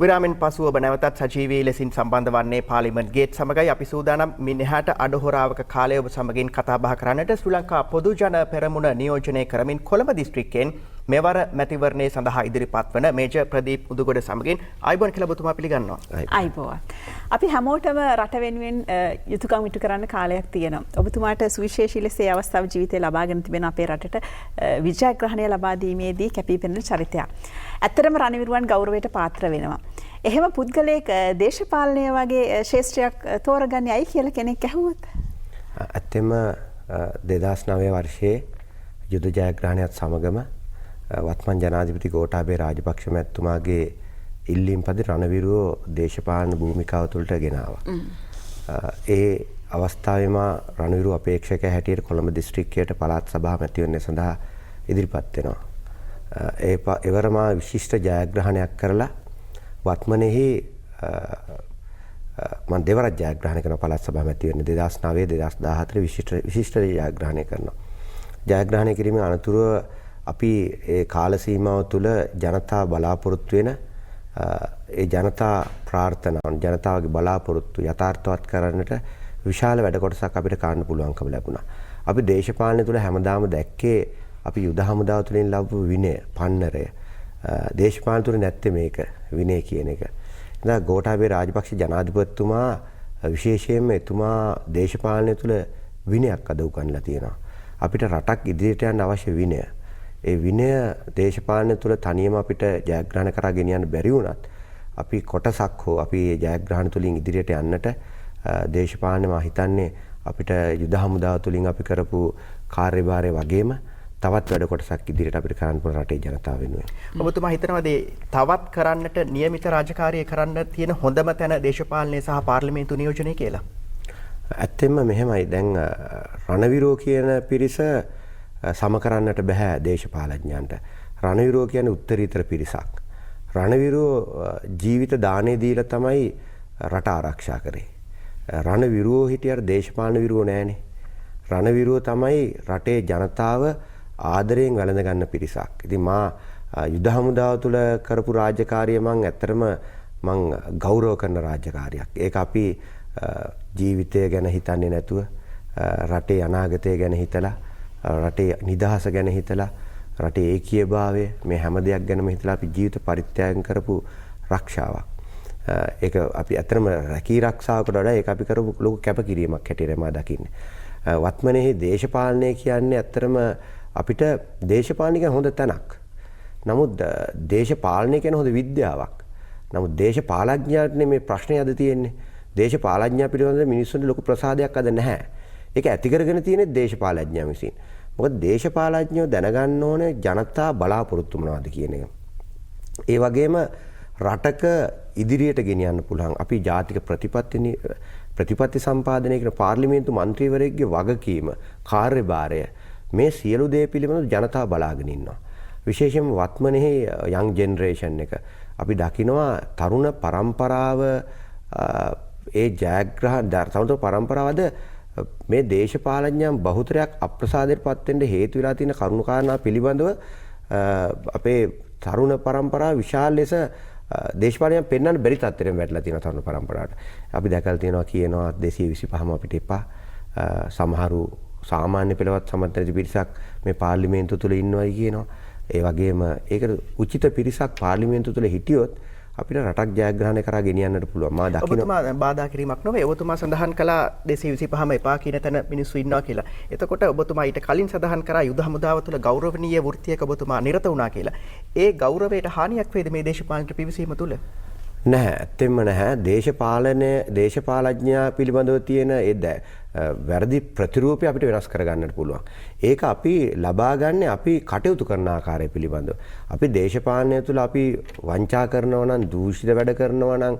විරාමෙන් පසුව ඔබ නැවතත් සජීවී ලෙසින් සම්බන්ධ වන්නේ පාර්ලිමේන්තු ගේට් සමගයි. අපි සූදානම් මිනිහාට අඩහොරාවක කාලය ඔබ සමගින් කතා බහ කරන්නට ශ්‍රී ලංකා පොදු ජන පෙරමුණ නියෝජනය කරමින් කොළඹ දිස්ත්‍රික්කයෙන් මෙවර මැතිවරණය සඳහා ඉදිරිපත් වන මේජර් ප්‍රදීප් උදුගොඩ සමගින් ආයිබෝන් කියලා ඔබතුමා පිළිගන්නවා. ආයිබෝන්. අපි හැමෝටම රට වෙනුවෙන් යුතුයකම් ඉටු කරන්න කාලයක් තියෙනවා. ඔබතුමාට සුවිශේෂී ලෙස ඒ අවස්ථාව ජීවිතේ ලබාගෙන තිබෙන අපේ රටට විජයග්‍රහණය ලබා දීමේදී කැපී පෙනෙන චරිතයක්. ඇත්තටම රණවිරුවන් ගෞරවයට පාත්‍ර වෙනවා. එහෙම පුද්ගලයෙක් දේශපාලනය වගේ ශාස්ත්‍රයක් තෝරගන්නේ ඇයි කියලා කෙනෙක් ඇහුවොත්? ඇත්තෙම 2009 වර්ෂයේ යුද ජයග්‍රහණයත් සමගම වත්මන් ජනාධිපති ගෝඨාභය රාජපක්ෂ මැතිතුමාගේ ඉල්ලීම් පරිදි රණවිරුවෝ දේශපාලන භූමිකාව තුළට ගෙනාවා. ඒ අවස්ථාවේම රණවිරුව අපේක්ෂක හැටියට කොළඹ දිස්ත්‍රික්කයට පළාත් සභා මැතිවරණය සඳහා ඉදිරිපත් වෙනවා. එවරම විශිෂ්ට ජයග්‍රහණයක් කරලා වත්මනෙහි මම දෙවරක් ජයග්‍රහණය කරන පළාත් සභා මැතිවරණ 2009 2014 විශිෂ්ට ජයග්‍රහණය කරනවා. ජයග්‍රහණය කිරීමේ අනතුරුව අපි ඒ කාල සීමාව තුළ ජනතා බලාපොරොත්තු වෙන ඒ ජනතා ප්‍රාර්ථනාවන් ජනතාවගේ බලාපොරොත්තු යථාර්ථවත් කරන්නට විශාල වැඩ කොටසක් අපිට කරන්න පුළුවන්කම ලැබුණා. අපි දේශපාලනය තුළ හැමදාම දැක්කේ අපි යුද හමුදාව තුළින් ලැබපු විනය, පන්නරය. දේශපාලන තුළ නැත්තේ මේක විනය කියන එක. ඉතින් ගෝඨාභය රාජපක්ෂ ජනාධිපතිතුමා විශේෂයෙන්ම එතුමා දේශපාලනය තුළ විනයක් අද උගන්ලා තියෙනවා. අපිට රටක් ඉදිරියට යන්න අවශ්‍ය විනය. ඒ විනය දේශපාලනය තුළ තනියම අපිට ජයග්‍රහණ කරා ගෙනියන්න බැරි වුණත් අපි කොටසක් හෝ අපි ජයග්‍රහණ තුළින් ඉදිරියට යන්නට දේශපාලනය මා හිතන්නේ අපිට යුද හමුදාව තුළින් අපි කරපු කාර්යභාරය වගේම තවත් වැඩ කොටසක් ඉදිරියට අපිට කරන්න පුළුවන් රටේ ජනතාව වෙනුවෙන්. ඔබතුමා හිතනවාද තවත් කරන්නට નિયમિત රාජකාරිය කරන්න තියෙන හොඳම තැන දේශපාලනය සහ පාර්ලිමේන්තු නියෝජනය කියලා? ඇත්තෙන්ම මෙහෙමයි. දැන් රණවිරෝ කියන පිරිස සම කරන්නට බෑ දේශපාලඥයන්ට. රණවිරෝ කියන්නේ උත්තරීතර පිරිසක්. රණවිරෝ ජීවිත දාණය දීලා තමයි රට ආරක්ෂා කරේ. රණවිරෝ හිටියට දේශපාලන විරෝ නෑනේ. රණවිරෝ තමයි රටේ ජනතාව ආදරයෙන් වැළඳ ගන්න පිරිසක්. ඉතින් මා යුද හමුදාව තුළ කරපු රාජකාරිය මම ඇත්තටම ගෞරව කරන රාජකාරියක්. ඒක අපි ජීවිතය ගැන හිතන්නේ නැතුව රටේ අනාගතය ගැන හිතලා රටේ නිදහස ගැන හිතලා රටේ ඒකීයභාවය මේ හැම දෙයක් ගැනම හිතලා අපි ජීවිත පරිත්‍යාග කරපු රක්ෂාවක්. ඒක අපි ඇත්තටම රැකී ආරක්ෂාවකට වඩා ඒක අපි කරපු ලොකු කැපකිරීමක් හැටියට මම දකින්නේ. වත්මනෙහි දේශපාලනය කියන්නේ ඇත්තටම අපිට දේශපාලනය කියන්නේ හොඳ තැනක්. නමුත් දේශපාලනය කියන්නේ හොඳ විද්‍යාවක්. නමුත් දේශපාලඥයාට මේ ප්‍රශ්නේ අද තියෙන්නේ. දේශපාලඥයා පිළිබඳව මිනිස්සුන්ට ලොකු ප්‍රසාදයක් අද නැහැ. ඒක ඇති කරගෙන තියෙන්නේ දේශපාලඥයා විසින්. මොකද දේශපාලඥයෝ දැනගන්න ඕනේ ජනතා බලාපොරොත්තු මොනවද කියන එක. ඒ වගේම රටක ඉදිරියට ගෙනියන්න පුළුවන් අපි ජාතික ප්‍රතිපත්ති සම්පාදනය කරන පාර්ලිමේන්තු මන්ත්‍රීවරයෙක්ගේ වගකීම, කාර්යභාරය මේ සියලු දේ පිළිබඳව ජනතාව බලාගෙන ඉන්නවා. විශේෂයෙන්ම වත්මනෙහි යං ජෙනරේෂන් එක අපි දකිනවා තරුණ පරම්පරාව ඒ තරුණ පරම්පරාවද මේ දේශපාලඥයන් බහුතරයක් අප්‍රසාදයට පත් වෙන්න හේතු වෙලා තියෙන කරුණු කාරණා පිළිබඳව අපේ තරුණ පරම්පරාව විශාල ලෙස දේශපාලනයන් පෙන්වන්න බැරි තත්ත්වයකට වැටලා තියෙන තරුණ පරම්පරාවට. අපි දැකලා තියෙනවා කියනවා 225ම අපිට එපා. සමහරු සාමාන්‍ය පෙළවත් සමත් නැති පිරිසක් මේ පාර්ලිමේන්තුව තුළ ඉන්නවයි කියනවා. ඒ වගේම ඒකට උචිත පිරිසක් පාර්ලිමේන්තුව තුළ හිටියොත් අපිට රටක් ජයග්‍රහණය කරා ගෙනියන්නට පුළුවන්. මා දකින්න ඔබතුමා බාධා කිරීමක් නොවේ. ඔබතුමා සඳහන් කළා 225ම එපා කියන තැන මිනිස්සු ඉන්නවා කියලා. එතකොට ඔබතුමා ඊට කලින් සඳහන් කරා යුද හමුදාව තුළ ගෞරවනීය වෘත්තියක ඔබතුමා නිරත වුණා කියලා. ඒ ගෞරවයට හානියක් වේද මේ දේශපාලනට පිවිසීම තුළ? නැහැ, ඇත්තෙන්ම නැහැ. දේශපාලඥයා පිළිබඳව තියෙන ඒ වැරදි ප්‍රතිරූපය අපිට වෙනස් කරගන්නට පුළුවන්. ඒක අපි ලබා ගන්න අපි කටයුතු කරන ආකාරය පිළිබඳව. අපි දේශපාලනය තුළ අපි වංචා කරනවා නම්, දූෂිත වැඩ කරනවා නම්,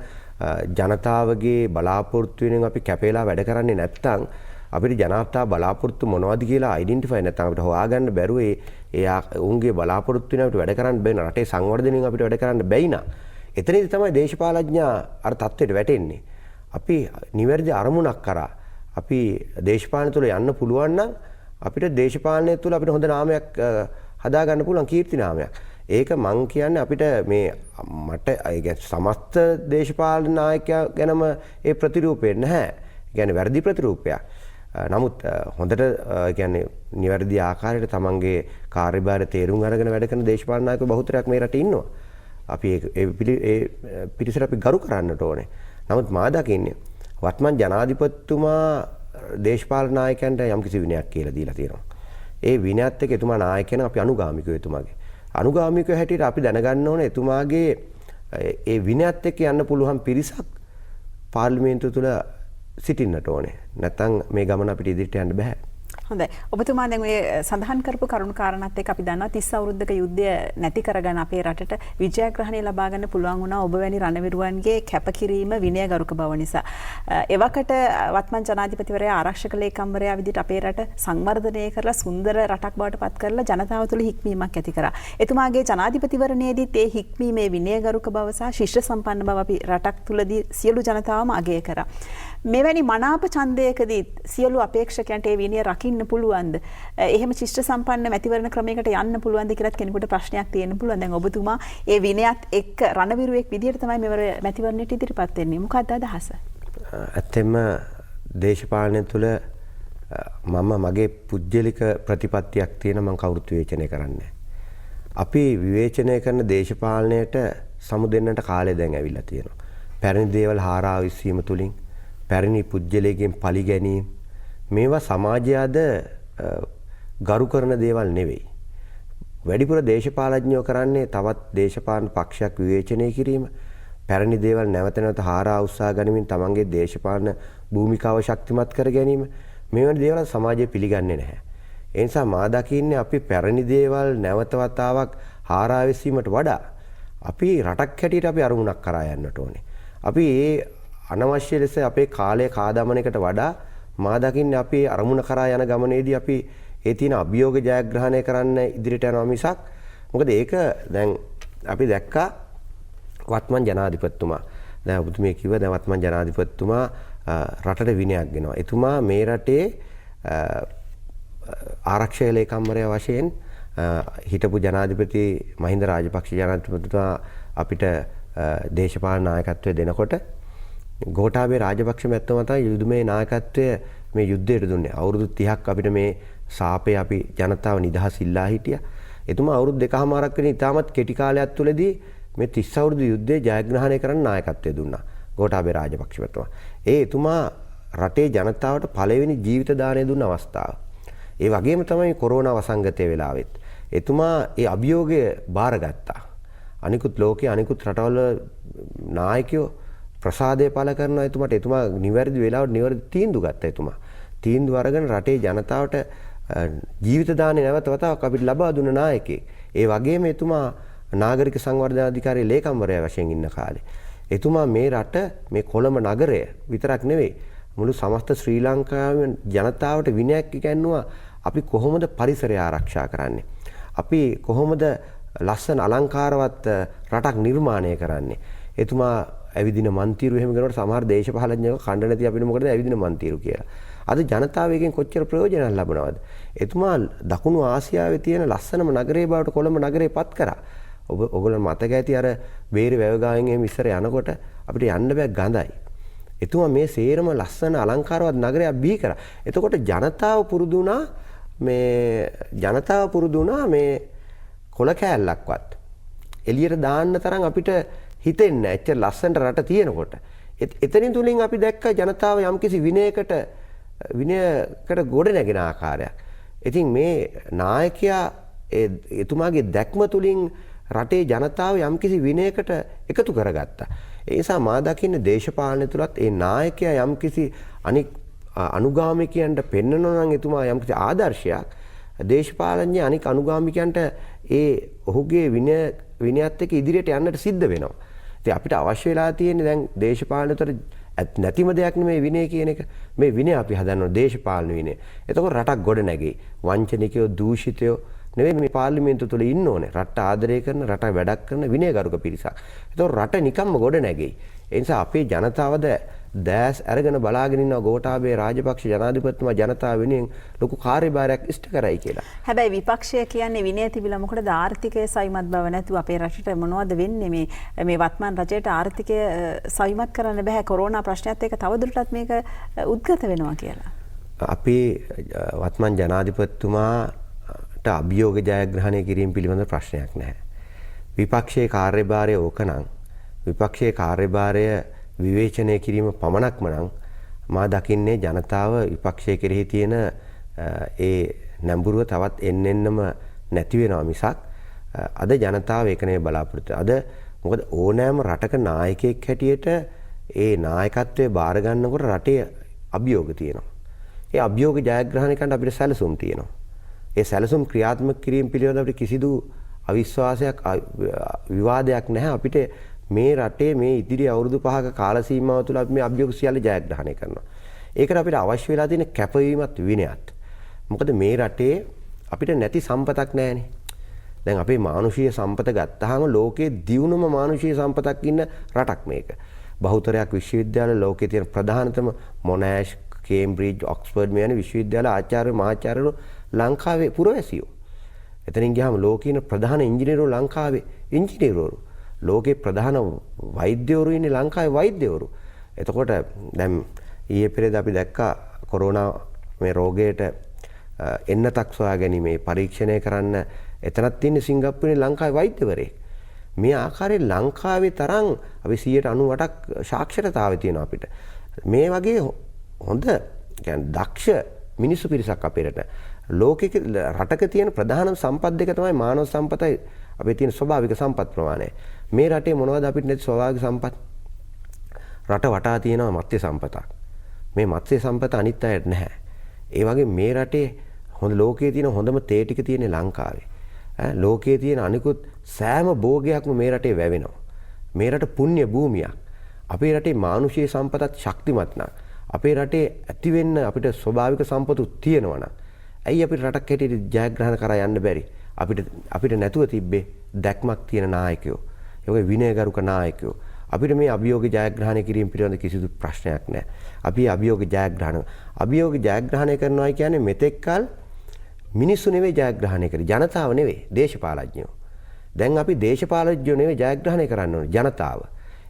ජනතාවගේ බලාපොරොත්තු වෙනින් අපි කැපේලා වැඩ කරන්නේ නැත්නම් අපිට ජනතා බලාපොරොත්තු මොනවද කියලා අයිඩෙන්ටිෆයි නැත්නම් අපිට හොයාගන්න බැරුව ඒ උන්ගේ බලාපොරොත්තු වෙන අපිට වැඩ කරන්න බැහැ. රටේ සංවර්ධනයෙන් අපිට වැඩ කරන්න බැයි නා. එතනදී තමයි දේශපාලඥයා අර තත්ත්වයට වැටෙන්නේ. අපි නිවැරදි අරමුණක් කරා අපි දේශපාලන තුළ යන්න පුළුවන් නම් අපිට දේශපාලනය තුළ අපිට හොඳ නාමයක් හදා ගන්න පුළුවන්, කීර්ති නාමයක්. ඒක මං කියන්නේ අපිට මේ මට සමස්ත දේශපාලන නායකයා ගැනම ඒ ප්‍රතිරූපේ නැහැ. ඒ කියන්නේ වැරදි ප්‍රතිරූපයක්. නමුත් හොඳට කියන්නේ නිවැරදි ආකාරයට තමන්ගේ කාර්යභාරය තේරුම් අරගෙන වැඩ කරන දේශපාලන නායකයෝ බහුතරයක් මේ රටේ ඉන්නවා. අපි ඒ පිරිසට අපි ගරු කරන්නට ඕනේ. නමුත් මා දකින්නේ වත්මන් ජනාධිපතිතුමා දේශපාලන නායකයන්ට යම්කිසි විනයක් කියලා දීලා තියෙනවා. ඒ විනයත් එක්ක එතුමා නායකයන් අපි අනුගාමිකයෝ එතුමාගේ. අනුගාමිකයෝ හැටියට අපි දැනගන්න ඕනේ එතුමාගේ ඒ විනයත් එක්ක යන්න පුළුවන් පිරිසක් පාර්ලිමේන්තුව තුළ සිටින්නට ඕනේ. නැත්නම් මේ ගමන අපිට ඉදිරියට යන්න බෑ. හොඳයි. ඔබතුමා දැන් ඔය සඳහන් කරපු කරුණු කාරණාත් එක්ක අපි දන්නවා 30 අවුරුද්දක යුද්ධය නැති කරගෙන අපේ රටට විජයග්‍රහණය ලබා ගන්න පුළුවන් වුණා ඔබ වැනි රණවිරුවන්ගේ කැපකිරීම විනයගරුක බව නිසා. එවකට වත්මන් ජනාධිපතිවරයා ආරක්ෂක ලේකම්වරයා විදිහට අපේ රට සංවර්ධනය කරලා සුන්දර රටක් බවට පත් කරලා ජනතාව තුළ හික්මීමක් ඇති කරා. එතුමාගේ ජනාධිපතිවරණයේදීත් ඒ හික්මීමේ විනයගරුක බව සහ ශිෂ්ට සම්පන්න බව අපි රටක් තුළදී සියලු ජනතාවම අගය කරා. මෙවැනි මනාප ඡන්දයකදී සියලු අපේක්ෂකයන්ට ඒ විනය රකින්න පුළුවන්ද? එහෙම ශිෂ්ට සම්පන්න මැතිවරණ ක්‍රමයකට යන්න පුළුවන්ද කියලාත් කෙනෙකුට ප්‍රශ්නයක් තියෙන්න පුළුවන්. දැන් ඔබතුමා ඒ විනයත් එක්ක රණවිරුවෙක් විදියට තමයි මෙවර මැතිවරණයට ඉදිරිපත් වෙන්නේ. මොකක්ද අදහස? ඇත්තෙන්ම දේශපාලනය තුළ මම මගේ පුජ්‍යලික ප්‍රතිපත්තියක් තියෙන මම කවුරුත් විවේචනය කරන්නේ. අපි විවේචනය කරන දේශපාලනයට සමුදෙන්නට කාලය දැන් ඇවිල්ලා තියෙනවා. පැරණි දේවල් හාරා විසීම තුලින් පැරණි පුජ්‍යලයෙන් පලි ගැනීම මේවා සමාජය අද ගරු කරන දේවල් නෙවෙයි. වැඩිපුර දේශපාලඥයෝ කරන්නේ තවත් දේශපාලන පක්ෂයක් විවේචනය කිරීම, පැරණි දේවල් නැවත නැවත හාරා උත්සාහ ගනිමින් තමන්ගේ දේශපාලන භූමිකාව ශක්තිමත් කර ගැනීම. මේ වගේ දේවල් සමාජය පිළිගන්නේ නැහැ. ඒ නිසා මා දකින්නේ අපි පැරණි දේවල් නැවත වතාවක් හාරා විසීමට වඩා අපි රටක් හැටියට අපි අරමුණක් කරා යන්නට ඕනේ. අපි ඒ අනවශ්‍ය ලෙස අපේ කාලය කාදමන එකට වඩා මා දකින්නේ අපි අරමුණ කරා යන ගමනේදී අපි ඒ තියෙන අභියෝග ජයග්‍රහණය කරන්න ඉදිරියට යනවා මිසක් මොකද ඒක දැන් අපි දැක්කා වත්මන් ජනාධිපතිතුමා දැන් ඔබතුමිය කිව්වා දැන් වත්මන් ජනාධිපතිතුමා රටට විනයක් ගෙනවා. එතුමා මේ රටේ ආරක්ෂක ලේකම්වරයා වශයෙන් හිටපු ජනාධිපති මහින්ද රාජපක්ෂ ජනාධිපතිතුමා අපිට දේශපාලන නායකත්වය දෙනකොට ගෝඨාභය රාජපක්ෂ මැතිතුමා තමයි යුදමේ නායකත්වය මේ යුද්ධයට දුන්නේ. අවුරුදු 30ක් අපිට මේ සාපේ අපි ජනතාව නිදහස් ඉල්ලා හිටියා. එතුමා අවුරුදු 2කමාරක් වෙන ඉතාමත් කෙටි කාලයක් තුළදී මේ 30 අවුරුදු යුද්ධය ජයග්‍රහණය කරන්න නායකත්වය දුන්නා. ගෝඨාභය රාජපක්ෂ මැතිතුමා. එතුමා රටේ ජනතාවට පළවෙනි ජීවිත දාණය දුන්න අවස්ථාව. ඒ වගේම තමයි කොරෝනා වසංගතය වෙලාවෙත්. එතුමා ඒ අභියෝගය බාරගත්තා. අනිකුත් ලෝකයේ අනිකුත් රටවල නායකයෝ ප්‍රසාදය පළ කරනවා එතුමාට. එතුමා නිවැරදි වෙලාවට නිවැරදි තීන්දුව ගත්තා එතුමා. තීන්දුව අරගෙන රටේ ජනතාවට ජීවිත දාණය නැවත වතාවක් අපිට ලබා දුන්න නායකයෙක්. ඒ වගේම එතුමා නාගරික සංවර්ධන අධිකාරියේ ලේකම්වරයා වශයෙන් ඉන්න කාලේ. එතුමා මේ රට මේ කොළඹ නගරය විතරක් නෙවෙයි මුළු සමස්ත ශ්‍රී ලංකාවේ ජනතාවට විනයක් ඉගැන්නුවා අපි කොහොමද පරිසරය ආරක්ෂා කරන්නේ. අපි කොහොමද ලස්සන අලංකාරවත් රටක් නිර්මාණය කරන්නේ. එතුමා ඇවිදින මන්තිරු එහෙම කරනකොට සමහර දේශපාලඥයෝ කණ්ඩ නැති අපිට මොකටද ඇවිදින මන්තිරු කියලා. අද ජනතාව එකෙන් කොච්චර ප්‍රයෝජනයක් ලබනවද? එතුමා දකුණු ආසියාවේ තියෙන ලස්සනම නගරේ බවට කොළඹ නගරේ පත් කරා. ඔයගොල්ලෝ මතක ඇති අර බේරි වැවගාවෙන් එහෙම ඉස්සර යනකොට අපිට යන්න බෑ ගඳයි. එතුමා මේ සේරම ලස්සන අලංකාරවත් නගරයක් බිහි කරා. එතකොට ජනතාව පුරුදු වුණා මේ කොළ කෑල්ලක්වත් එළියට දාන්න තරම් අපිට හිතෙන්නේ නැහැ. එච්චර ලස්සනට රට තියෙනකොට. එතනින් තුලින් අපි දැක්ක ජනතාව යම්කිසි විනයකට ගොඩ නැගෙන ආකාරයක්. ඉතින් මේ නායකයා එතුමාගේ දැක්ම තුලින් රටේ ජනතාව යම්කිසි විනයකට එකතු කරගත්තා. ඒ නිසා මා දකින්නේ දේශපාලනය තුලත් ඒ නායකයා යම්කිසි අනික් අනුගාමිකයන්ට පෙන්වනවා නම් එතුමා යම්කිසි ආදර්ශයක් දේශපාලනඥ අනික් අනුගාමිකයන්ට ඒ ඔහුගේ විනයත් එක්ක ඉදිරියට යන්නට සිද්ධ වෙනවා. ඉතින් අපිට අවශ්‍ය වෙලා තියෙන්නේ දැන් දේශපාලනය තුළ නැතිම දෙයක් නෙමේ විනය කියන එක. මේ විනය අපි හදන්න ඕන දේශපාලන විනය. එතකොට රටක් ගොඩ නැගෙයි. වංචනිකයෝ දූෂිතයෝ නෙවෙයි මේ පාර්ලිමේන්තුව තුළ ඉන්න ඕනේ. රට ආදරය කරන රට වැඩක් කරන විනයගරුක පිරිසක්. එතකොට රට නිකම්ම ගොඩ නැගෙයි. ඒ නිසා අපේ ජනතාවද දැස් අරගෙන බලාගෙන ඉන්නවා ගෝඨාභය රාජපක්ෂ ජනාධිපතිතුමා ජනතාව වෙනුවෙන් ලොකු කාර්යභාරයක් ඉෂ්ට කරයි කියලා. හැබැයි විපක්ෂය කියන්නේ විනය තිබිලා මොකටද ආර්ථිකයේ සවිමත් බව නැතුව අපේ රටට මොනවද වෙන්නේ මේ වත්මන් රජයට ආර්ථිකය සවිමත් කරන්න බෑ කොරෝනා ප්‍රශ්නයත් එක්ක තවදුරටත් මේක උද්ගත වෙනවා කියලා. අපි වත්මන් ජනාධිපතිතුමාට අභියෝග ජයග්‍රහණය කිරීම පිළිබඳ ප්‍රශ්නයක් නැහැ. විපක්ෂයේ කාර්යභාරය ඕකනම් විපක්ෂයේ කාර්යභාරය විවේචනය කිරීම පමණක්ම නම් මා දකින්නේ ජනතාව විපක්ෂයේ කෙරෙහි තියෙන ඒ නැඹුරුව තවත් එන්නෙන්නම නැති වෙනවා මිසක් අද ජනතාව ඒක නෙවෙයි බලාපොරොත්තු. අද මොකද ඕනෑම රටක නායකයෙක් හැටියට ඒ නායකත්වයේ බාර ගන්නකොට රටේ අභියෝග තියෙනවා. ඒ අභියෝග ජයග්‍රහණය කරන්න අපිට සැලසුම් තියෙනවා. ඒ සැලසුම් ක්‍රියාත්මක කිරීම පිළිබඳව අපිට කිසිදු අවිශ්වාසයක් විවාදයක් නැහැ. අපිට මේ රටේ මේ ඉදිරි අවුරුදු 5ක කාල සීමාව තුළ අපි මේ අභියෝග සියල්ල ජයග්‍රහණය කරනවා. ඒකට අපිට අවශ්‍ය වෙලා තියෙන කැපවීමත් විනයත්. මොකද මේ රටේ අපිට නැති සම්පතක් නැහැනේ. දැන් අපේ මානුෂීය සම්පත ගත්තාම ලෝකයේ දියුණුම මානුෂීය සම්පතක් ඉන්න රටක් මේක. බහුතරයක් විශ්වවිද්‍යාල ලෝකයේ තියෙන ප්‍රධානතම මොනෑෂ්, කේම්බ්‍රිජ්, ඔක්ස්ෆර්ඩ් මේ යන විශ්වවිද්‍යාල ආචාර්ය මහාචාර්යවරු ලංකාවේ පුරවැසියෝ. එතනින් ගියාම ලෝකයේ ඉන්න ප්‍රධාන ඉංජිනේරුවෝ ලංකාවේ ඉංජිනේරුවෝ. ලෝකේ ප්‍රධාන වෛද්‍යවරු ඉන්නේ ලංකාවේ වෛද්‍යවරු. එතකොට දැන් ඊයේ පෙරේද අපි දැක්කා කොරෝනා මේ රෝගයට එන්නතක් සොයා ගැනීමේ පරීක්ෂණය කරන්න එතනත් ඉන්නේ සිංගප්පූරුවේ ලංකාවේ වෛද්‍යවරයෙක්. මේ ආකාරයෙන් ලංකාවේ තරම් අපි 98ක් සාක්ෂරතාවය තියෙනවා අපිට. මේ වගේ හොඳ කියන්නේ දක්ෂ මිනිස්සු පිරිසක් අපේ රට. ලෝකෙක රටක තියෙන ප්‍රධානම සම්පත් දෙක තමයි මානව සම්පතයි අපේ තියෙන ස්වභාවික සම්පත් ප්‍රමාණය. මේ රටේ මොනවද අපිට නැති ස්වභාවික සම්පත්? රට වටා තියෙනවා මත්ස්‍ය සම්පතක්. මේ මත්ස්‍ය සම්පත අනිත් අයට නැහැ. ඒ වගේ මේ රටේ හොඳ ලෝකයේ තියෙන හොඳම තේ ටික තියෙන්නේ ලංකාවේ. ලෝකයේ තියෙන අනිකුත් සෑම භෝගයක්ම මේ රටේ වැවෙනවා. මේ රට පුණ්‍ය භූමියක්. අපේ රටේ මානුෂීය සම්පතත් ශක්තිමත් නම් අපේ රටේ ඇති වෙන්න අපිට ස්වභාවික සම්පතු තියෙනවා නම් ඇයි අපිට රටක් හැටියට ජයග්‍රහණ කරා යන්න බැරි? අපිට නැතුව තිබ්බේ දැක්මක් තියෙන නායකයෝ. ඒ වගේ විනයගරුක නායකයෝ. අපිට මේ අභියෝග ජයග්‍රහණය කිරීම පිළිබඳ කිසිදු ප්‍රශ්නයක් නැහැ. අපි අභියෝග ජයග්‍රහණය කරනවා කියන්නේ මෙතෙක්කල් මිනිස්සු නෙවෙයි ජයග්‍රහණය කරේ, ජනතාව නෙවෙයි, දේශපාලඥයෝ. දැන් අපි දේශපාලඥයෝ නෙවෙයි ජයග්‍රහණය කරන්න ඕනේ, ජනතාව.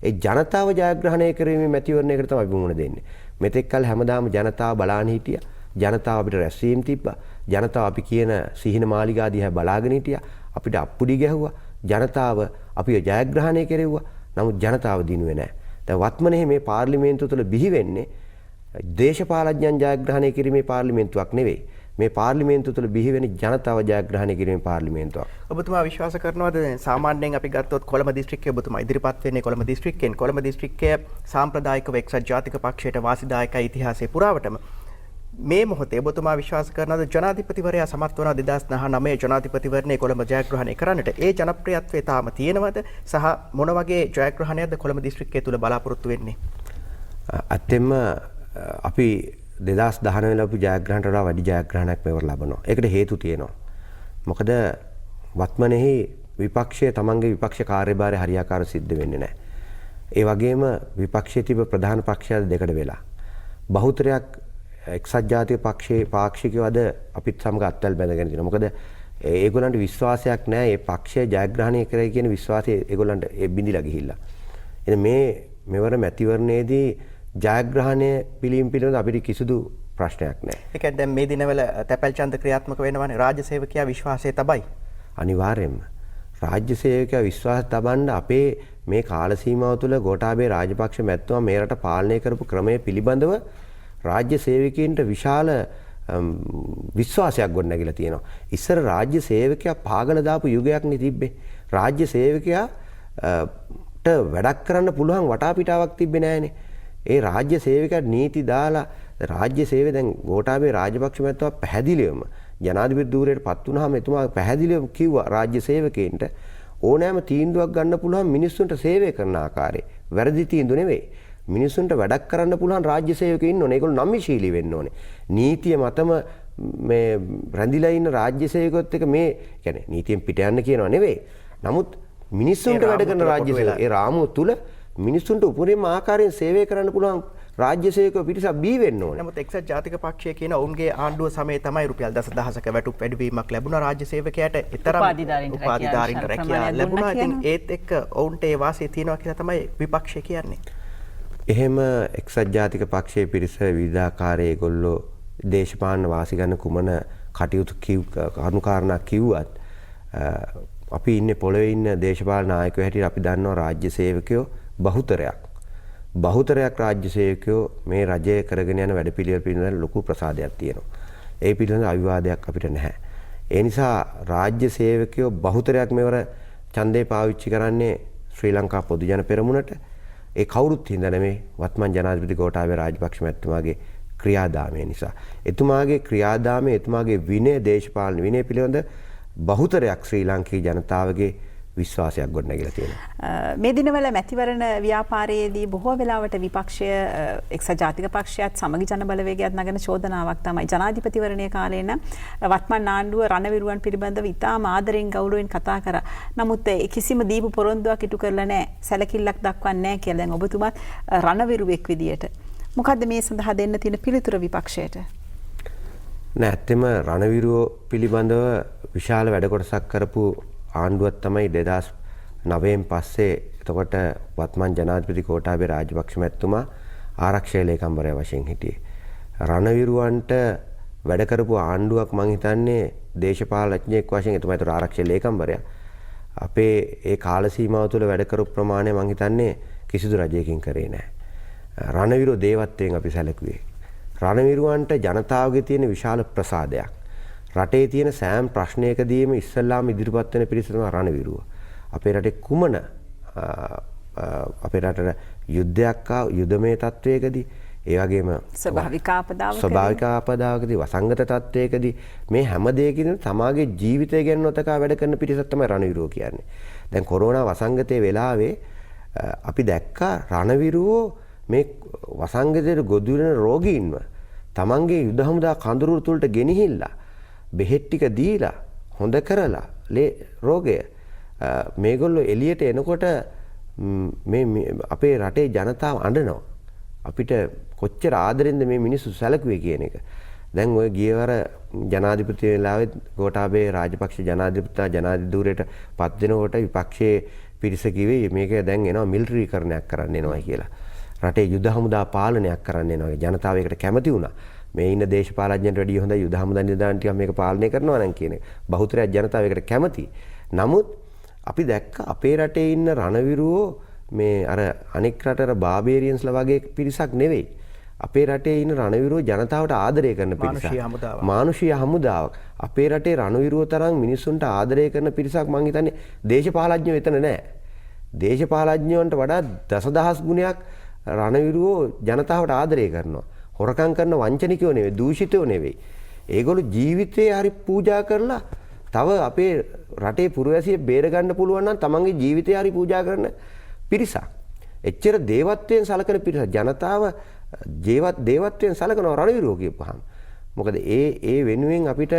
ඒ ජනතාව ජයග්‍රහණය කිරීමේ මැතිවරණයකට තමයි අපි මුහුණ දෙන්නේ. මෙතෙක්කල් හැමදාම ජනතාව බලාන හිටියා. ජනතාව අපිට රැස්වීම තිබ්බා. ජනතාව අපි කියන සිහින මාලිගා දිහා බලාගෙන හිටියා. අපිට අප්පුඩි ගැහුවා. ජනතාව අපිව ජයග්‍රහණය කෙරෙව්වා. නමුත් ජනතාව දිනුවේ නැහැ. දැන් වත්මනේ මේ පාර්ලිමේන්තුව තුළ බිහි වෙන්නේ දේශපාලඥයන් ජයග්‍රහණය කිරීමේ පාර්ලිමේන්තුවක් නෙවෙයි. මේ පාර්ලිමේන්තුව තුළ බිහි වෙන ජනතාව ජයග්‍රහණය කිරීමේ පාර්ලිමේන්තුවක්. ඔබතුමා විශ්වාස කරනවද සාමාන්‍යයෙන් අපි ගත්තොත් කොළඹ දිස්ත්‍රික්කයේ ඔබතුමා ඉදිරිපත් වෙන්නේ කොළඹ දිස්ත්‍රික්කයෙන්. කොළඹ දිස්ත්‍රික්කයේ සාම්ප්‍රදායිකව එක්සත් ජාතික පක්ෂයට වාසිදායකයි ඉතිහාසයේ පුරාවටම. මේ මොහොතේ ඔබතුමා විශ්වාස කරනවද ජනාධිපතිවරයා සමර්ථ වුණා 2019 ජනාධිපතිවරණයේ කොළඹ ජයග්‍රහණය කරන්නට? ඒ ජනප්‍රියත්වය තාම තියෙනවද? සහ මොන වගේ ජයග්‍රහණයක්ද කොළඹ දිස්ත්‍රික්කය තුල බලාපොරොත්තු වෙන්නේ? අත්‍යෙම අපි 2019 ලැබපු ජයග්‍රහණයට වඩා වැඩි ජයග්‍රහණයක් මෙවර ලබනවා. ඒකට හේතු තියෙනවා. මොකද වත්මනේහි විපක්ෂයේ තමන්ගේ විපක්ෂ කාර්යභාරය හරියාකාරව සිද්ධ වෙන්නේ නැහැ. ඒ වගේම විපක්ෂයේ තිබෙන ප්‍රධාන පක්ෂයද දෙකට වෙලා. බහුතරයක් එක්සත් ජාතික පක්ෂයේ පාක්ෂිකයෝ අද අපිත් සමග අත්වැල් බැඳගෙන තියෙනවා. මොකද ඒගොල්ලන්ට විශ්වාසයක් නැහැ. මේ පක්ෂය ජයග්‍රහණය කරයි කියන විශ්වාසය ඒගොල්ලන්ට බිඳිලා ගිහිල්ලා. එතන මෙවර මැතිවරණයේදී ජයග්‍රහණය පිළිබඳව අපිට කිසිදු ප්‍රශ්නයක් නැහැ. ඒ කියන්නේ දැන් මේ දිනවල තැපැල් ඡන්ද ක්‍රියාත්මක වෙනවානේ. රාජ්‍ය සේවකයා විශ්වාසය තබයි. අනිවාර්යයෙන්ම රාජ්‍ය සේවකයා විශ්වාස තබන්න අපේ මේ කාල සීමාව තුළ ගෝඨාභය රාජපක්ෂ මැතිතුමා මේ රට පාලනය කරපු ක්‍රමය පිළිබඳව රාජ්‍ය සේවකයන්ට විශාල විශ්වාසයක් ගොඩනැගිලා තියෙනවා. ඉස්සර රාජ්‍ය සේවකයා පාගල දාපු යුගයක් නේ තිබ්බේ. රාජ්‍ය සේවකයාට වැඩක් කරන්න පුළුවන් වටාපිටාවක් තිබ්බේ නෑනේ. ඒ රාජ්‍ය සේවකයාට නීති දාලා රාජ්‍ය සේවය දැන් ගෝඨාභය රාජපක්ෂ මැතිතුමා පැහැදිලිවම ජනාධිපති ධූරයට පත් වුණාම එතුමා පැහැදිලිවම කිව්වා රාජ්‍ය සේවකයන්ට ඕනෑම තීන්දුවක් ගන්න පුළුවන් මිනිස්සුන්ට සේවය කරන ආකාරය. වැරදි තීන්දුව නෙවෙයි. මිනිස්සුන්ට වැඩක් කරන්න පුළුවන් රාජ්‍ය සේවකයෝ ඉන්න ඕනේ. ඒගොල්ලෝ නම්‍යශීලී වෙන්න ඕනේ. නීතිය මතම මේ රැඳිලා ඉන්න රාජ්‍ය සේවකයොත් එක මේ කියන්නේ නීතියෙන් පිට යන්න කියනවා නෙවෙයි. නමුත් මිනිස්සුන්ට වැඩ කරන රාජ්‍ය සේවකයෝ ඒ රාමුව තුල මිනිස්සුන්ට උපරිම ආකාරයෙන් සේවය කරන්න පුළුවන් රාජ්‍ය සේවකයෝ පිරිසක් බිහි වෙන්න ඕනේ. නමුත් එක්සත් ජාතික පක්ෂය කියන ඔවුන්ගේ ආණ්ඩුව සමයේ තමයි රුපියල් 10,000ක වැටුප් වැඩිවීමක් ලැබුණා රාජ්‍ය සේවකයාට. ඊතරම් උපාධිධාරීන්ට රැකියාව ලැබුණා. ඉතින් ඒත් එක්ක ඔවුන්ට ඒ වාසිය තියෙනවා කියලා තමයි විපක්ෂය කියන්නේ. එහෙම එක්සත් ජාතික පක්ෂයේ පිරිස විවිධාකාරයේ ඒගොල්ලෝ දේශපාලන වාසි ගන්න කුමන කටයුතු කරුණාකාරණා කිව්වත් අපි ඉන්නේ පොළවේ ඉන්න දේශපාලන නායකයෝ හැටියට අපි දන්නවා රාජ්‍ය සේවකයෝ බහුතරයක් රාජ්‍ය සේවකයෝ මේ රජය කරගෙන යන වැඩපිළිවෙල පිළිබඳව ලොකු ප්‍රසාදයක් තියෙනවා. ඒ පිළිබඳව අවිවාදයක් අපිට නැහැ. ඒ නිසා රාජ්‍ය සේවකයෝ බහුතරයක් මෙවර ඡන්දේ පාවිච්චි කරන්නේ ශ්‍රී ලංකා පොදු ජන පෙරමුණට. ඒ කවුරුත් හින්දා නෙමේ වත්මන් ජනාධිපති ගෝඨාභය රාජපක්ෂ මැතිතුමාගේ ක්‍රියාදාමය නිසා. එතුමාගේ ක්‍රියාදාමය එතුමාගේ විනය දේශපාලන විනය පිළිබඳ බහුතරයක් ශ්‍රී ලාංකීය ජනතාවගේ විශ්වාසයක් ගොඩනැගිලා තියෙනවා. මේ දිනවල මැතිවරණ ව්‍යාපාරයේදී බොහෝ වෙලාවට විපක්ෂය එක්සත් ජාතික පක්ෂයත් සමගි ජන බලවේගයත් නගන චෝදනාවක් තමයි ජනාධිපතිවරණයේ කාලේ නම් වත්මන් ආණ්ඩුව රණවිරුවන් පිළිබඳව ඉතාම ආදරෙන් ගෞරවයෙන් කතා කරා. නමුත් කිසිම දීපු පොරොන්දුවක් ඉටු කරලා නැහැ. සැලකිල්ලක් දක්වන්නේ නැහැ කියලා. දැන් ඔබතුමාත් රණවිරුවෙක් විදියට මොකද්ද මේ සඳහා දෙන්න තියෙන පිළිතුර විපක්ෂයට? නෑ ඇත්තෙම රණවිරුව පිළිබඳව විශාල වැඩ කොටසක් කරපු ආණ්ඩුවක් තමයි 2009න් පස්සේ එතකොට වත්මන් ජනාධිපති ගෝඨාභය රාජපක්ෂ මැතිතුමා ආරක්ෂක ලේකම්වරයා වශයෙන් හිටියේ. රණවිරුවන්ට වැඩ කරපු ආණ්ඩුවක් මං හිතන්නේ දේශපාලඥයෙක් වශයෙන් එතුමාට ආරක්ෂක ලේකම්වරයා අපේ ඒ කාල සීමාව තුළ වැඩ කරපු ප්‍රමාණය මං හිතන්නේ කිසිදු රජයකින් කරේ නැහැ. රණවිරුව දේවත්වයෙන් අපි සැලකුවේ. රණවිරුවන්ට ජනතාවගේ තියෙන විශාල ප්‍රසාදයක්. රටේ තියෙන සෑම ප්‍රශ්නයකදීම ඉස්සල්ලාම ඉදිරිපත් වෙන පිරිස තමයි රණවිරුව. අපේ රටේ කුමන අපේ රටට යුද්ධයක් යුදමය තත්වයකදී ඒ වගේම ස්වභාවික ආපදාවකදී වසංගත තත්වයකදී මේ හැම දෙයකින්ම තමාගේ ජීවිතය ගැන නොතකා වැඩ කරන පිරිසක් තමයි රණවිරුව කියන්නේ. දැන් කොරෝනා වසංගතයේ වෙලාවේ අපි දැක්කා රණවිරුවෝ මේ වසංගතයට ගොදුරු වෙන රෝගීන්ව තමන්ගේ යුද හමුදා කඳුරු තුලට ගෙනහිල්ලා බෙහෙත් ටික දීලා හොඳ කරලා රෝගය මේගොල්ලෝ එළියට එනකොට මේ අපේ රටේ ජනතාව අඬනවා. අපිට කොච්චර ආදරෙන්ද මේ මිනිස්සු සැලකුවේ කියන එක. දැන් ඔය ගියවර ජනාධිපති වෙලාවේ ගෝඨාභය රාජපක්ෂ ජනාධිපතිවරයාට පත් වෙනකොට විපක්ෂයේ පිරිස කිව්වේ මේක දැන් එනවා මිලිටරිකරණයක් කරන්න එනවා කියලා. රටේ යුද හමුදා පාලනයක් කරන්න එනවා. ජනතාව ඒකට කැමති වුණා. මේ ඉන්න දේශපාලඥයන්ට වැඩිය හොඳයි යුද හමුදා නිලධාරීන් ටික මේක පාලනය කරනවා නම් කියන එක. බහුතරයක් ජනතාව ඒකට කැමති. නමුත් අපි දැක්ක අපේ රටේ ඉන්න රණවිරුවෝ මේ අර අනෙක් රටේ බාබේරියන්ස්ලා වගේ පිරිසක් නෙවෙයි. අපේ රටේ ඉන්න රණවිරුවෝ ජනතාවට ආදරය කරන පිරිසක්. මානුෂීය හමුදාවක්. අපේ රටේ රණවිරුවෝ තරම් මිනිස්සුන්ට ආදරය කරන පිරිසක් මං හිතන්නේ දේශපාලඥයෝ එතන නැහැ. දේශපාලඥයන්ට වඩා දසදහස් ගුණයක් රණවිරුවෝ ජනතාවට ආදරය කරනවා. හොරකම් කරන වංචනිකයෝ නෙවෙයි, දූෂිතයෝ නෙවෙයි. ඒගොල්ලෝ ජීවිතේ හරි පූජා කරලා තව අපේ රටේ පුරවැසිය බේර ගන්න පුළුවන් නම් තමන්ගේ ජීවිතේ හරි පූජා කරන පිරිසක්. එච්චර දේවත්වයෙන් සලකන පිරිසක්. ජනතාව දේවත්වයෙන් සලකන රණවිරුවෝ කියපුවාම. මොකද ඒ වෙනුවෙන් අපිට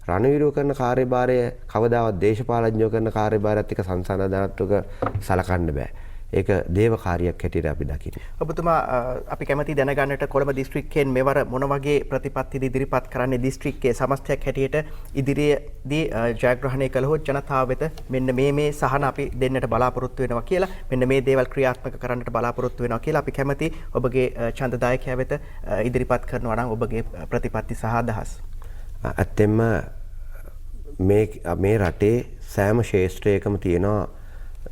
රණවිරුවෝ කරන කාර්යභාරය කවදාවත් දේශපාලඥයෝ කරන කාර්යභාරයත් එක්ක සංසන්දනාත්මක සලකන්න බෑ. ඒක දේවකාරියක් හැටියට අපි දකිනවා. ඔබතුමා අපි කැමති දැනගන්නට කොළඹ දිස්ත්‍රික්කයෙන් මෙවර මොන වගේ ප්‍රතිපත්තිද ඉදිරිපත් කරන්නේ දිස්ත්‍රික්කයේ සමස්තයක් හැටියට ඉදිරියේදී ජයග්‍රහණය කළහොත් ජනතාව වෙත මෙන්න මේ සහන අපි දෙන්නට බලාපොරොත්තු වෙනවා කියලා මෙන්න මේ දේවල් ක්‍රියාත්මක කරන්නට බලාපොරොත්තු වෙනවා කියලා අපි කැමති ඔබගේ ඡන්දදායකයා වෙත ඉදිරිපත් කරනවා නම් ඔබගේ ප්‍රතිපත්ති සහ අදහස්. ඇත්තෙන්ම මේ රටේ සෑම ක්ෂේත්‍රයකම තියෙනවා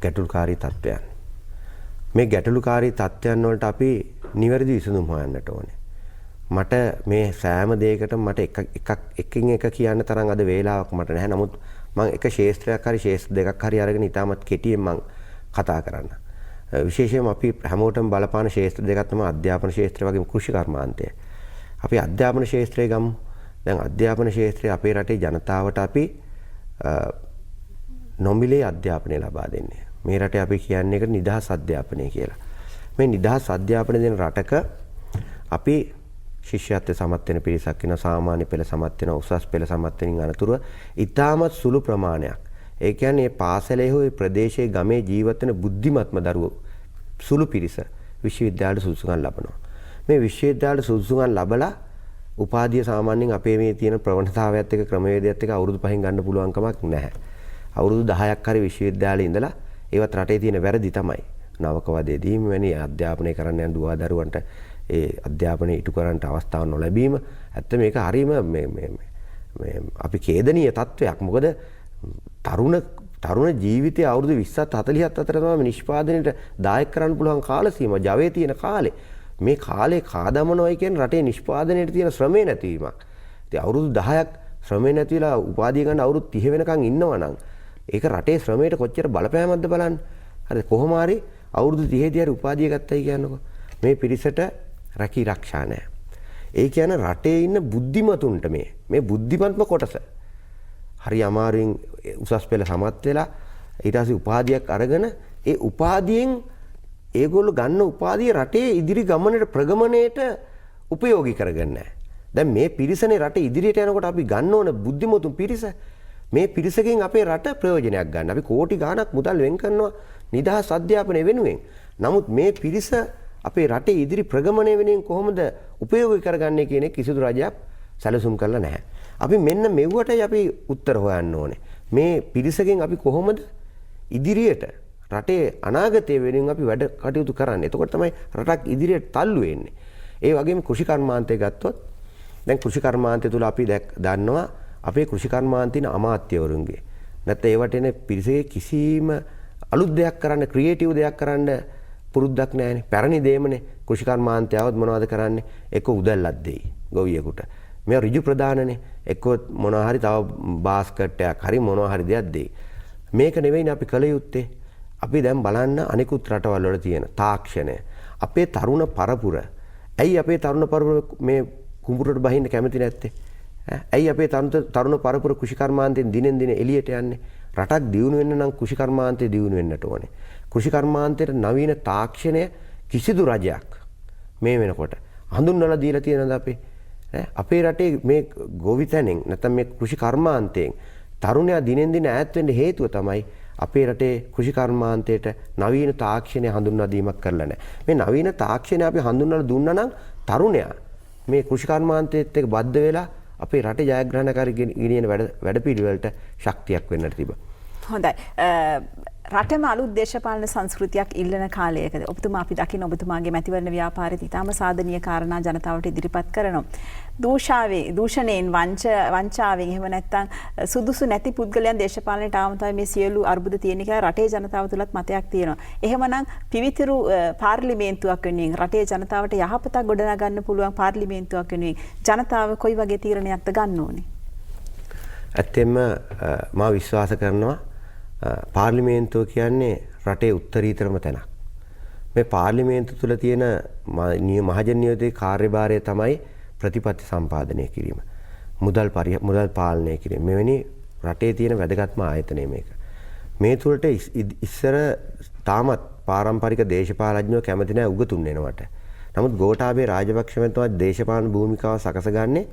ගැටලුකාරී තත්ත්වයන්. මේ ගැටලුකාරී තත්ත්වයන් වලට අපි නිවැරදි විසඳුම් හොයන්නට ඕනේ. මට මේ සෑම දෙයකටම මට එකකින් එක කියන්න තරම් අද වේලාවක් මට නැහැ. නමුත් මම එක ක්ෂේත්‍රයක් හරි ක්ෂේත්‍ර දෙකක් හරි අරගෙන ඉතාමත් කෙටියෙන් මම කතා කරන්න. විශේෂයෙන්ම අපි හැමෝටම බලපාන ක්ෂේත්‍ර දෙකක් තමයි අධ්‍යාපන ක්ෂේත්‍රය වගේම කෘෂි කර්මාන්තය. අපි අධ්‍යාපන ක්ෂේත්‍රය ගමු. දැන් අධ්‍යාපන ක්ෂේත්‍රයේ අපේ රටේ ජනතාවට අපි නොමිලේ අධ්‍යාපනය ලබා දෙන්නේ. මේ රටේ අපි කියන්නේ ඒක නිදහස් අධ්‍යාපනය කියලා. මේ නිදහස් අධ්‍යාපනය දෙන රටක අපි ශිෂ්‍යත්වයේ සමත් වෙන පිරිසක් වෙන සාමාන්‍ය පෙළ සමත් වෙන උසස් පෙළ සමත් වෙනින් අනතුරු ඉතාමත් සුළු ප්‍රමාණයක්. ඒ කියන්නේ මේ පාසලේ හෝ ප්‍රදේශයේ ගමේ ජීවත් වෙන බුද්ධිමත්ම දරුවෝ සුළු පිරිස විශ්වවිද්‍යාලයට සුසුකම් ලබනවා. මේ විශ්වවිද්‍යාලයට සුදුසුකම් ලැබලා උපාධිය සාමාන්‍යයෙන් අපේ මේ තියෙන ප්‍රවණතාවයත් එක්ක ක්‍රමවේදයත් එක්ක අවුරුදු 5න් ගන්න පුළුවන් කමක් නැහැ. අවුරුදු 10ක් හරි විශ්වවිද්‍යාලේ ඉඳලා ඒවත් රටේ තියෙන වැරදි තමයි. නවක වදේදී මෙවැනි අධ්‍යාපනය කරන්න යන දුවා දරුවන්ට ඒ අධ්‍යාපනය ඉටු කරන්නට අවස්ථාවක් නොලැබීම ඇත්ත මේක හරීම මේ අපි ඛේදනීය තත්වයක්. මොකද තරුණ ජීවිතයේ අවුරුදු 20ත් 40ත් අතර තමයි නිෂ්පාදනයට දායක කරන්න පුළුවන් කාල සීමාව ජවයේ තියෙන කාලේ. මේ කාලේ කාදමනොයි කියන්නේ රටේ නිෂ්පාදනයට තියෙන ශ්‍රමය නැතිවීමක්. ඉතින් අවුරුදු 10ක් ශ්‍රමය නැතිලා උපාධිය ගන්න අවුරුදු 30 වෙනකන් ඉන්නවා නම් ඒක රටේ ශ්‍රමයට කොච්චර බලපෑමක්ද බලන්න. හරි කොහොම හරි අවුරුදු 30 දී හරි උපාධිය ගත්තයි කියන්නකො. මේ පිරිසට රැකී ආරක්ෂා නැහැ. ඒ කියන්නේ රටේ ඉන්න බුද්ධිමතුන්ට මේ බුද්ධිමත්ම කොටස හරි අමාරුවෙන් උසස් පෙළ සමත් වෙලා ඊට පස්සේ උපාධියක් අරගෙන ඒ උපාධියෙන් ඒගොල්ලෝ ගන්න උපාධිය රටේ ඉදිරි ගමනට ප්‍රගමණයට උපයෝගී කරගන්නේ නැහැ. දැන් මේ පිරිසනේ රටේ ඉදිරියට යනකොට අපි ගන්න ඕන බුද්ධිමතුන් පිරිස. මේ පිරිසකින් අපේ රට ප්‍රයෝජනයක් ගන්න. අපි කෝටි ගාණක් මුදල් වෙන් කරනවා නිදහස් අධ්‍යාපනය වෙනුවෙන්. නමුත් මේ පිරිස අපේ රටේ ඉදිරි ප්‍රගමණය වෙනුවෙන් කොහොමද උපයෝගී කරගන්නේ කියන කිසිදු රජයක් සැලසුම් කරලා නැහැ. අපි මෙන්න මෙව්වටයි අපි උත්තර හොයන්න ඕනේ. මේ පිරිසකින් අපි කොහොමද ඉදිරියට රටේ අනාගතය වෙනුවෙන් අපි වැඩ කටයුතු කරන්නේ. එතකොට තමයි රටක් ඉදිරියට තල්ලු වෙන්නේ. ඒ වගේම කෘෂි කර්මාන්තය ගත්තොත් දැන් කෘෂි කර්මාන්තය තුල අපි දන්නවා අපේ කෘෂි කර්මාන්තින අමාත්‍යවරුන්ගේ නැත්නම් ඒවට එන පිරිසගේ කිසිම අලුත් දෙයක් කරන්න ක්‍රියේටිව් දෙයක් කරන්න පුරුද්දක් නැහැනේ. පැරණි දේමනේ කෘෂි කර්මාන්තයවත් මොනවද කරන්නේ? එක්ක උදැල්ලක් දෙයි ගොවියෙකුට. මේ ඍජු ප්‍රදානනේ. එක්ක මොනවා හරි තව බාස්කට් එකක් හරි මොනවා හරි දෙයක් දෙයි. මේක නෙවෙයිනේ අපි කළ යුත්තේ. අපි දැන් බලන්න අනිකුත් රටවල් වල තියෙන තාක්ෂණය. අපේ තරුණ පරපුර. ඇයි අපේ තරුණ පරපුර මේ කුඹුරට බහින්න කැමති නැත්තේ? ඇයි අපේ තරුණ පරපුර කෘෂි කර්මාන්තයෙන් දිනෙන් දින එළියට යන්නේ? රටක් දියුණු වෙන්න නම් කෘෂි කර්මාන්තය දියුණු වෙන්නට ඕනේ. කෘෂි කර්මාන්තයේ නවීන තාක්ෂණය කිසිදු රජයක් මේ වෙනකොට හඳුන්වලා දීලා තියෙනද අපේ රටේ මේ ගොවිතැනෙන් නැත්නම් මේ කෘෂි කර්මාන්තයෙන් තරුණයා දිනෙන් දින ඈත් වෙන්න හේතුව තමයි අපේ රටේ කෘෂි කර්මාන්තයට නවීන තාක්ෂණය හඳුන්වා දීමක් කරලා නැහැ. මේ නවීන තාක්ෂණය අපි හඳුන්වලා දුන්නා නම් තරුණයා මේ කෘෂි කර්මාන්තයේත් එක්ක බද්ධ වෙලා අපේ රටේ ජයග්‍රහණකාරී ගෙනියන වැඩපිළිවෙලට ශක්තියක් වෙන්නට තිබා. හොඳයි. රටම අලුත් දේශපාලන සංස්කෘතියක් ඉල්ලන කාලයකද ඔබතුමා අපි දකින ඔබතුමාගේ මැතිවරණ ව්‍යාපාරයේ ඉතාම සාධනීය කාරණා ජනතාවට ඉදිරිපත් කරනවා. දූෂණයෙන් වංචාවෙන් එහෙම නැත්නම් සුදුසු නැති පුද්ගලයන් දේශපාලනයට ආවම තමයි මේ සියලු අර්බුද තියෙන කියලා රටේ ජනතාව තුලත් මතයක් තියෙනවා. එහෙමනම් පිවිතුරු පාර්ලිමේන්තුවක් වෙනුවෙන් රටේ ජනතාවට යහපතක් ගොඩනගා ගන්න පුළුවන් පාර්ලිමේන්තුවක් වෙනුවෙන් ජනතාව කොයි වගේ තීරණයක්ද ගන්න ඕනේ? ඇත්තෙන්ම මා විශ්වාස කරනවා පාර්ලිමේන්තුව කියන්නේ රටේ උත්තරීතරම තැනක්. මේ පාර්ලිමේන්තුව තුළ තියෙන මහජන නියෝජිතේ කාර්යභාරය තමයි ප්‍රතිපත්ති සම්පාදනය කිරීම. මුදල් පාලනය කිරීම. මෙවැනි රටේ තියෙන වැදගත්ම ආයතනය මේක. මේ තුළට ඉස්සර තාමත් පාරම්පරික දේශපාලඥයෝ කැමති නැහැ උගතුන් වෙනවට. නමුත් ගෝඨාභය රාජපක්ෂ මහත්මයා දේශපාලන භූමිකාව සකසගන්නේ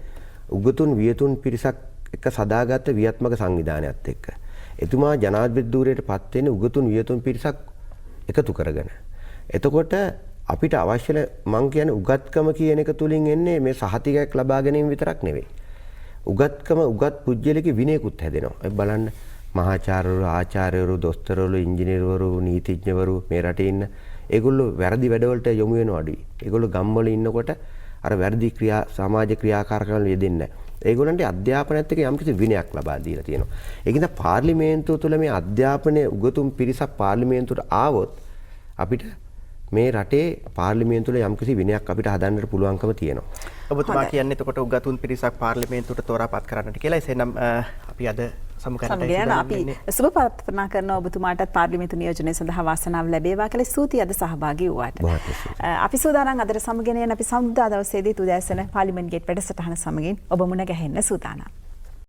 උගතුන් වියතුන් පිරිසක් එක්ක සදාගත්ත වියත්මක සංවිධානයත් එක්ක. එතුමා ජනාධිපති ධූරයට පත් වෙන්නේ උගතුන් වියතුන් පිරිසක් එකතු කරගෙන. එතකොට අපිට අවශ්‍ය මං කියන්නේ උගත්කම කියන එක තුලින් එන්නේ මේ සහතිකයක් ලබා ගැනීම විතරක් නෙවෙයි. උගත් පුජ්‍යලකේ විනයකුත් හැදෙනවා. ඒ බලන්න මහාචාර්යවරු, ආචාර්යවරු, දොස්තරවරු, ඉංජිනේරවරු, නීතිඥවරු මේ රටේ ඉන්න ඒගොල්ලෝ වැරදි වැඩවලට යොමු වෙනවා අඩුයි. ඒගොල්ලෝ ගම්වල ඉන්නකොට අර වැරදි සමාජ ක්‍රියාකාරකම් වල යෙදෙන්නේ නැහැ. ඒගොල්ලන්ට අධ්‍යාපනයත් එක්ක යම්කිසි විනයක් ලබා දීලා තියෙනවා. ඒකින්ද පාර්ලිමේන්තුව තුළ මේ අධ්‍යාපනයේ උගතුන් පිරිසක් පාර්ලිමේන්තුවට ආවොත් අපිට මේ රටේ පාර්ලිමේන්තුවේ යම්කිසි විනයක් අපිට හදන්නට පුළුවන්කම තියෙනවා. ඔබතුමා කියන්නේ එතකොට උගතුන් පිරිසක් පාර්ලිමේන්තුවට තෝරාපත් කරන්නට කියලා. එසේනම් අපි අද සමුගන්නට අපි සුබ ප්‍රාර්ථනා කරනවා ඔබතුමාටත් පාර්ලිමේන්තු නියෝජනය සඳහා වාසනාව ලැබේවා කියලා. ස්තුතියි අද සහභාගී වුණාට. අපි සූදානම් අදට සමුගෙන යන අපි සමුදා දවසේදී උදෑසන පාර්ලිමේන්තු ගේට් වැඩසටහන සමගින් ඔබ මුණ ගැහෙන්න සූදානම්.